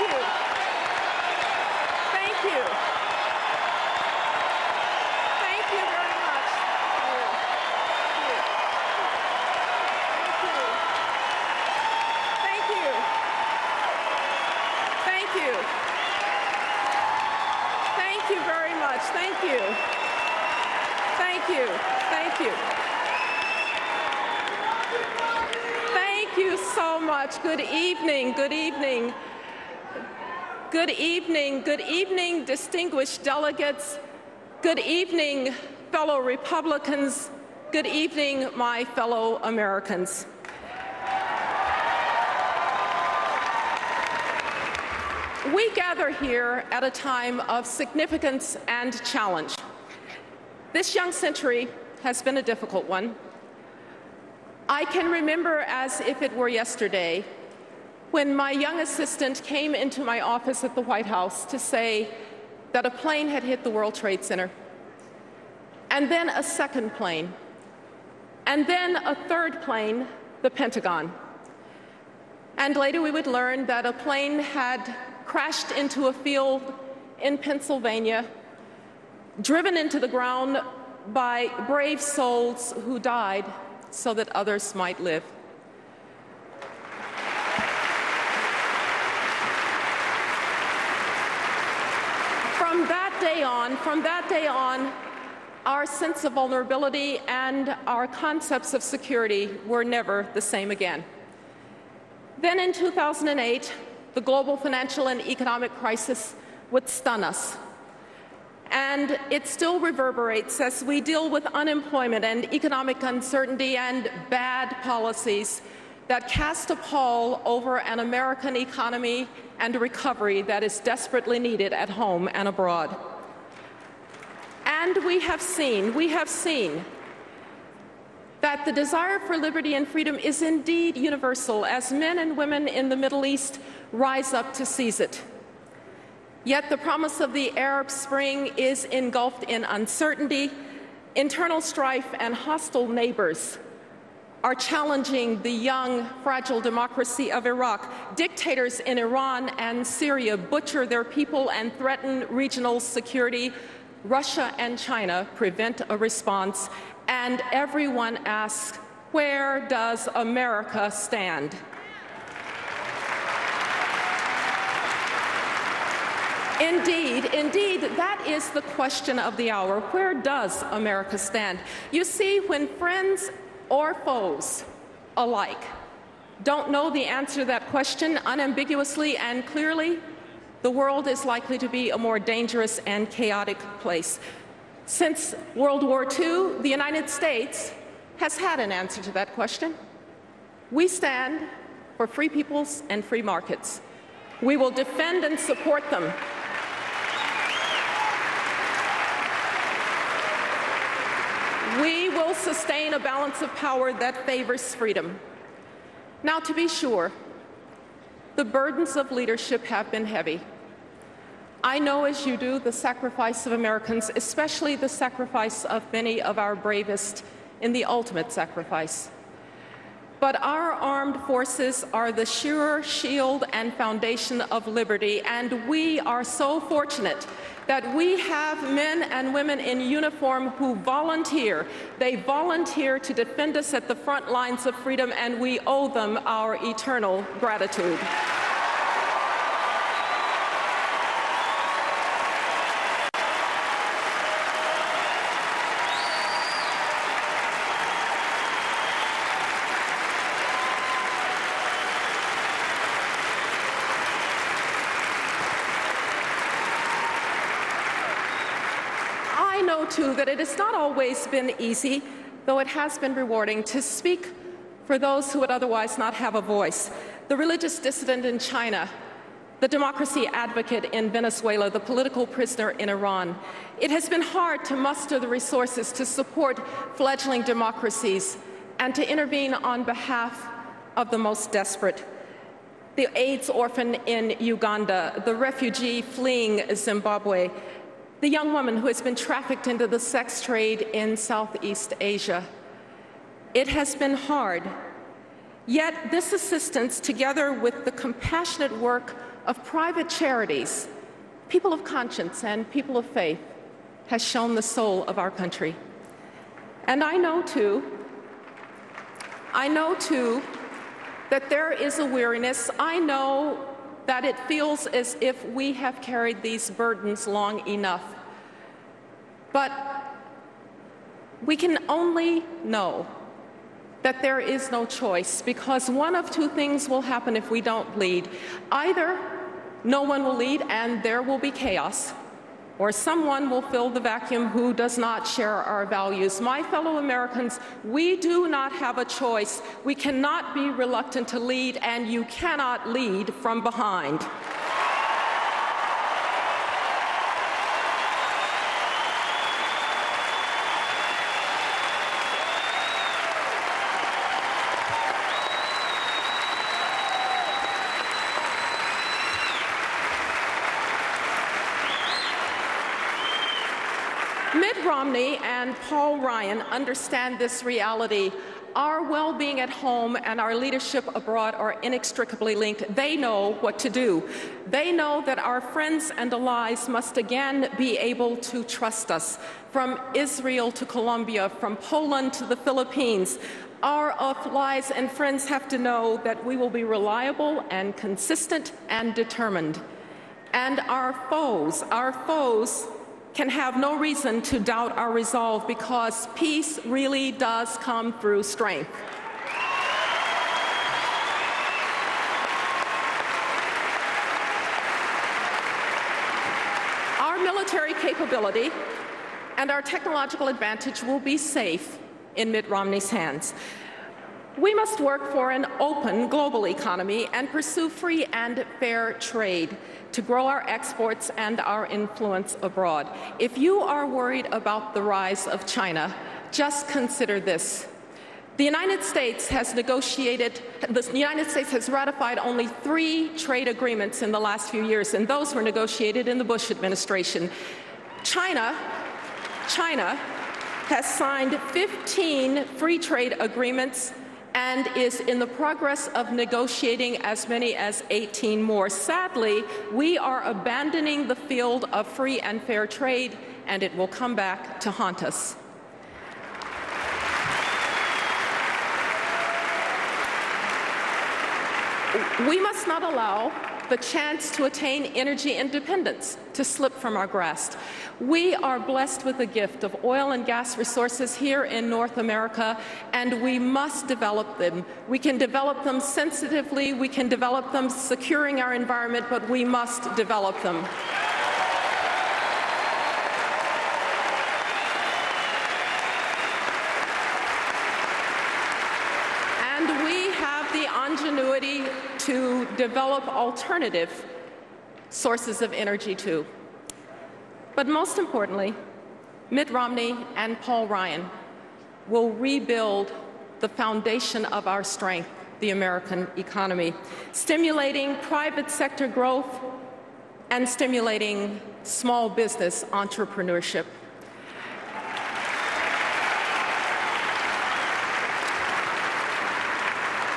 you. Thank you. Thank you very much. Thank you. Thank you. Thank you very much. Thank you. Thank you. Thank you. Thank you so much. Good evening. Good evening. Good evening. Good evening, distinguished delegates. Good evening, fellow Republicans. Good evening, my fellow Americans. We gather here at a time of significance and challenge. This young century has been a difficult one. I can remember as if it were yesterday when my young assistant came into my office at the White House to say that a plane had hit the World Trade Center, and then a second plane, and then a third plane, the Pentagon. And later we would learn that a plane had crashed into a field in Pennsylvania, driven into the ground by brave souls who died so that others might live. From that day on, our sense of vulnerability and our concepts of security were never the same again. Then in 2008, the global financial and economic crisis would stun us. And it still reverberates as we deal with unemployment and economic uncertainty and bad policies that cast a pall over an American economy and a recovery that is desperately needed at home and abroad. And we have seen that the desire for liberty and freedom is indeed universal as men and women in the Middle East rise up to seize it. Yet the promise of the Arab Spring is engulfed in uncertainty. Internal strife and hostile neighbors are challenging the young, fragile democracy of Iraq. Dictators in Iran and Syria butcher their people and threaten regional security. Russia and China prevent a response. And everyone asks, where does America stand? Indeed, that is the question of the hour. Where does America stand? You see, when friends or foes alike don't know the answer to that question unambiguously and clearly, the world is likely to be a more dangerous and chaotic place. Since World War II, the United States has had an answer to that question. We stand for free peoples and free markets. We will defend and support them. We will sustain a balance of power that favors freedom. Now, to be sure, the burdens of leadership have been heavy. I know, as you do, the sacrifice of Americans, especially the sacrifice of many of our bravest in the ultimate sacrifice. But our armed forces are the sure shield and foundation of liberty, and we are so fortunate that we have men and women in uniform who volunteer. They volunteer to defend us at the front lines of freedom, and we owe them our eternal gratitude. Too, that it has not always been easy, though it has been rewarding, to speak for those who would otherwise not have a voice. The religious dissident in China, the democracy advocate in Venezuela, the political prisoner in Iran. It has been hard to muster the resources to support fledgling democracies and to intervene on behalf of the most desperate. The AIDS orphan in Uganda, the refugee fleeing Zimbabwe, the young woman who has been trafficked into the sex trade in Southeast Asia. It has been hard. Yet this assistance, together with the compassionate work of private charities, people of conscience and people of faith, has shown the soul of our country. And I know too, that there is a weariness. I know that it feels as if we have carried these burdens long enough. But we can only know that there is no choice, because one of two things will happen if we don't lead. Either no one will lead and there will be chaos, or someone will fill the vacuum who does not share our values. My fellow Americans, we do not have a choice. We cannot be reluctant to lead, and you cannot lead from behind. Mitt Romney and Paul Ryan understand this reality. Our well-being at home and our leadership abroad are inextricably linked. They know what to do. They know that our friends and allies must again be able to trust us. From Israel to Colombia, from Poland to the Philippines, our allies and friends have to know that we will be reliable and consistent and determined. And our foes can have no reason to doubt our resolve, because peace really does come through strength. Our military capability and our technological advantage will be safe in Mitt Romney's hands. We must work for an open global economy and pursue free and fair trade to grow our exports and our influence abroad. If you are worried about the rise of China, just consider this. The United States has ratified only 3 trade agreements in the last few years, and those were negotiated in the Bush administration. China has signed 15 free trade agreements and is in the progress of negotiating as many as 18 more. Sadly, we are abandoning the field of free and fair trade, and it will come back to haunt us. We must not allow the chance to attain energy independence to slip from our grasp. We are blessed with the gift of oil and gas resources here in North America, and we must develop them. We can develop them sensitively, we can develop them securing our environment, but we must develop them. And we have the ingenuity to develop alternative sources of energy too. But most importantly, Mitt Romney and Paul Ryan will rebuild the foundation of our strength, the American economy, stimulating private sector growth and stimulating small business entrepreneurship.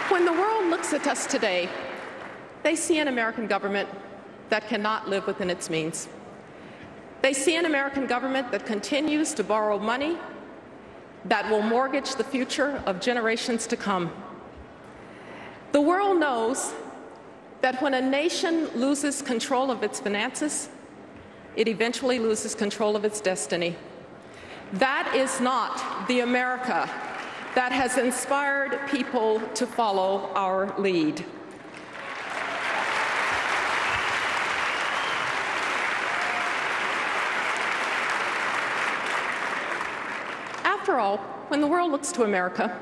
When the world looks at us today, they see an American government that cannot live within its means. They see an American government that continues to borrow money that will mortgage the future of generations to come. The world knows that when a nation loses control of its finances, it eventually loses control of its destiny. That is not the America that has inspired people to follow our lead. After all, when the world looks to America,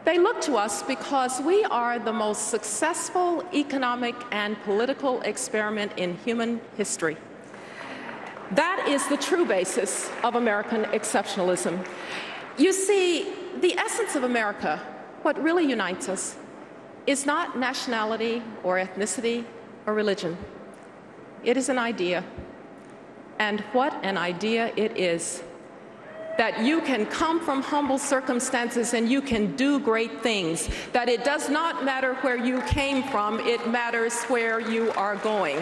they look to us because we are the most successful economic and political experiment in human history. That is the true basis of American exceptionalism. You see, the essence of America, what really unites us, is not nationality or ethnicity or religion. It is an idea. And what an idea it is. that you can come from humble circumstances and you can do great things, that it does not matter where you came from, it matters where you are going.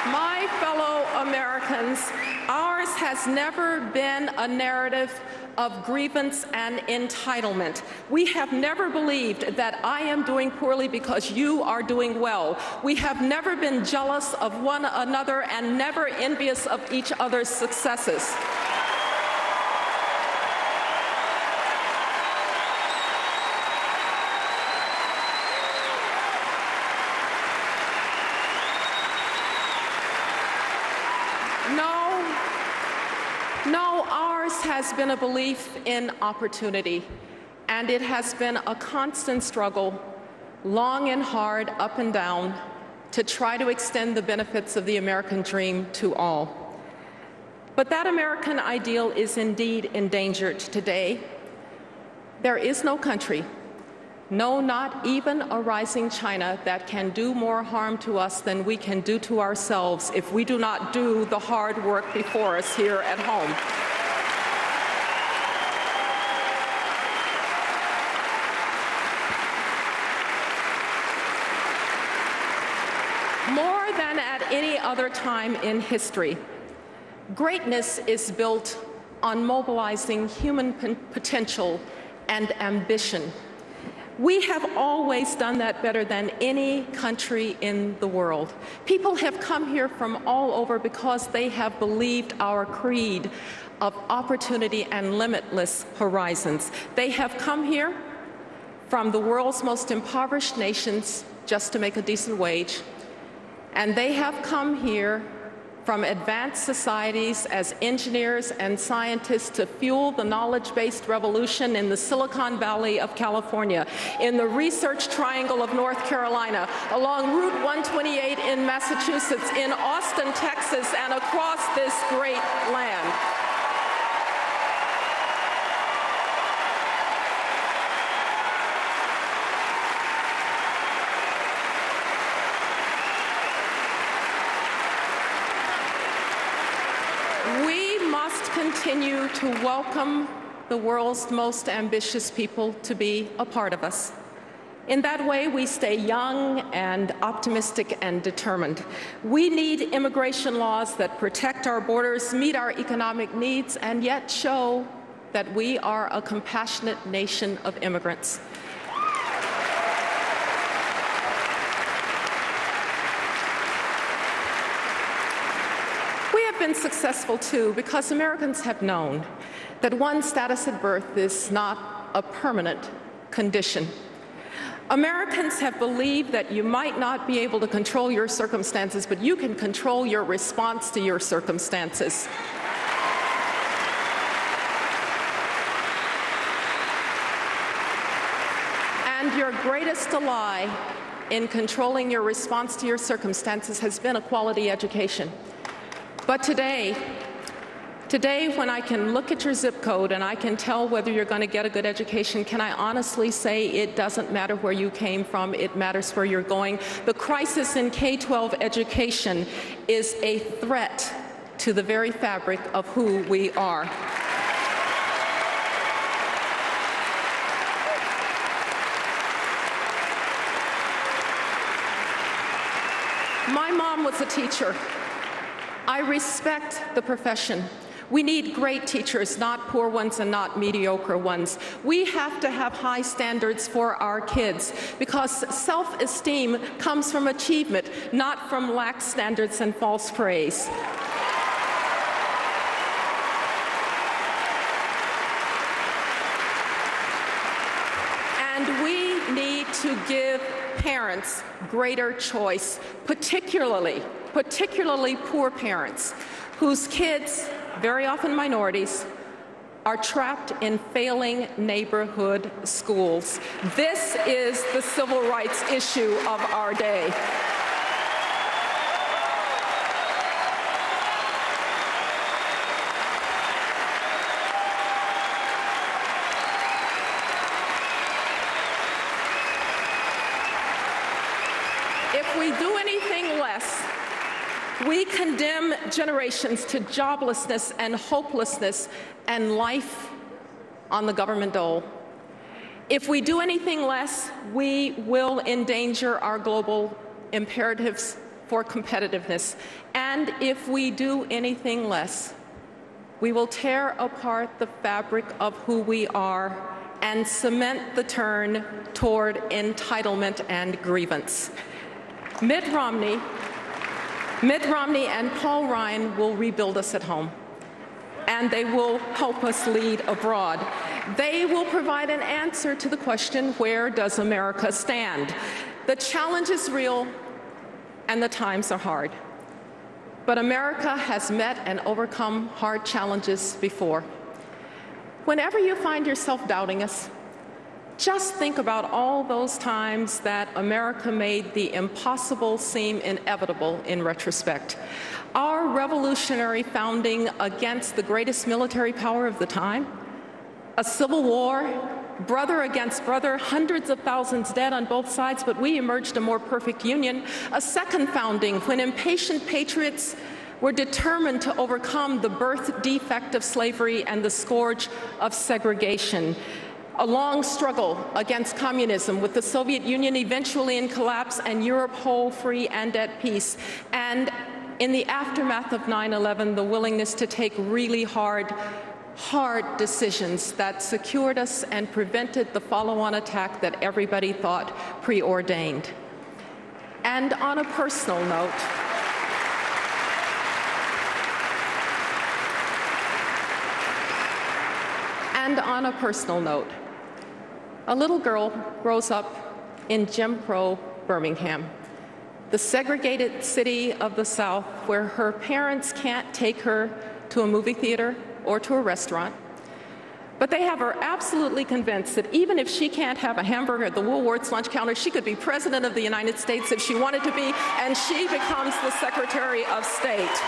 My fellow Americans, ours has never been a narrative of grievance and entitlement. We have never believed that I am doing poorly because you are doing well. We have never been jealous of one another and never envious of each other's successes. No, ours has been a belief in opportunity, and it has been a constant struggle, long and hard, up and down, to try to extend the benefits of the American dream to all. But that American ideal is indeed endangered today. There is no country, no, not even a rising China, that can do more harm to us than we can do to ourselves if we do not do the hard work before us here at home. More than at any other time in history, greatness is built on mobilizing human potential and ambition. We have always done that better than any country in the world. People have come here from all over because they have believed our creed of opportunity and limitless horizons. They have come here from the world's most impoverished nations just to make a decent wage, and they have come here from advanced societies as engineers and scientists to fuel the knowledge-based revolution in the Silicon Valley of California, in the Research Triangle of North Carolina, along Route 128 in Massachusetts, in Austin, Texas, and across this great land. We must continue to welcome the world's most ambitious people to be a part of us. In that way, we stay young and optimistic and determined. We need immigration laws that protect our borders, meet our economic needs, and yet show that we are a compassionate nation of immigrants. Been successful too because Americans have known that one's status at birth is not a permanent condition. Americans have believed that you might not be able to control your circumstances, but you can control your response to your circumstances. And your greatest ally in controlling your response to your circumstances has been a quality education. But today, when I can look at your zip code and I can tell whether you're going to get a good education, can I honestly say it doesn't matter where you came from, it matters where you're going? The crisis in K-12 education is a threat to the very fabric of who we are. My mom was a teacher. I respect the profession. We need great teachers, not poor ones and not mediocre ones. We have to have high standards for our kids because self-esteem comes from achievement, not from lax standards and false praise. And we need to give parents greater choice, particularly poor parents whose kids, very often minorities, are trapped in failing neighborhood schools. This is the civil rights issue of our day. we do anything less, we condemn generations to joblessness and hopelessness and life on the government dole. If we do anything less, we will endanger our global imperatives for competitiveness. And if we do anything less, we will tear apart the fabric of who we are and cement the turn toward entitlement and grievance. Mitt Romney and Paul Ryan will rebuild us at home, and they will help us lead abroad. They will provide an answer to the question, where does America stand? The challenge is real, and the times are hard. But America has met and overcome hard challenges before. Whenever you find yourself doubting us, just think about all those times that America made the impossible seem inevitable in retrospect. Our revolutionary founding against the greatest military power of the time, a civil war, brother against brother, hundreds of thousands dead on both sides, but we emerged a more perfect union. A second founding when impatient patriots were determined to overcome the birth defect of slavery and the scourge of segregation. A long struggle against communism, with the Soviet Union eventually in collapse and Europe whole, free, and at peace. And in the aftermath of 9/11, the willingness to take really hard decisions that secured us and prevented the follow-on attack that everybody thought preordained. And on a personal note, a little girl grows up in Jim Crow Birmingham, the segregated city of the South, where her parents can't take her to a movie theater or to a restaurant. But they have her absolutely convinced that even if she can't have a hamburger at the Woolworth's lunch counter, she could be President of the United States if she wanted to be, and she becomes the Secretary of State.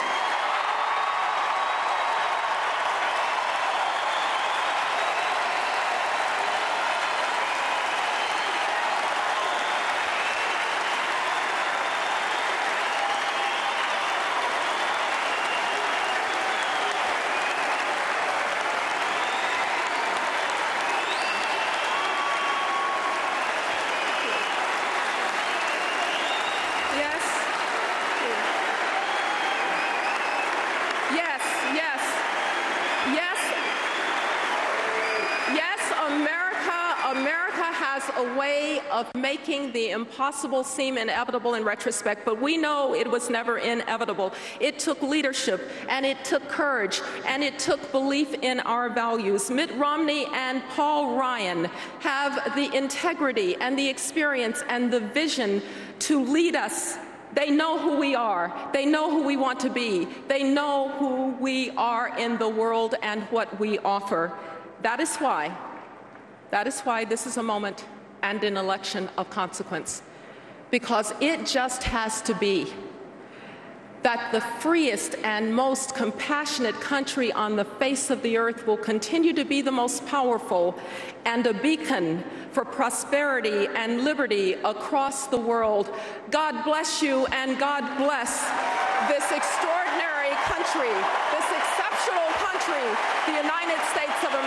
Of making the impossible seem inevitable in retrospect, but we know it was never inevitable. It took leadership, and it took courage, and it took belief in our values. Mitt Romney and Paul Ryan have the integrity and the experience and the vision to lead us. They know who we are. They know who we want to be. They know who we are in the world and what we offer. That is why this is a moment and an election of consequence, because it just has to be that the freest and most compassionate country on the face of the earth will continue to be the most powerful and a beacon for prosperity and liberty across the world. God bless you, and God bless this extraordinary country, this exceptional country, the United States of America.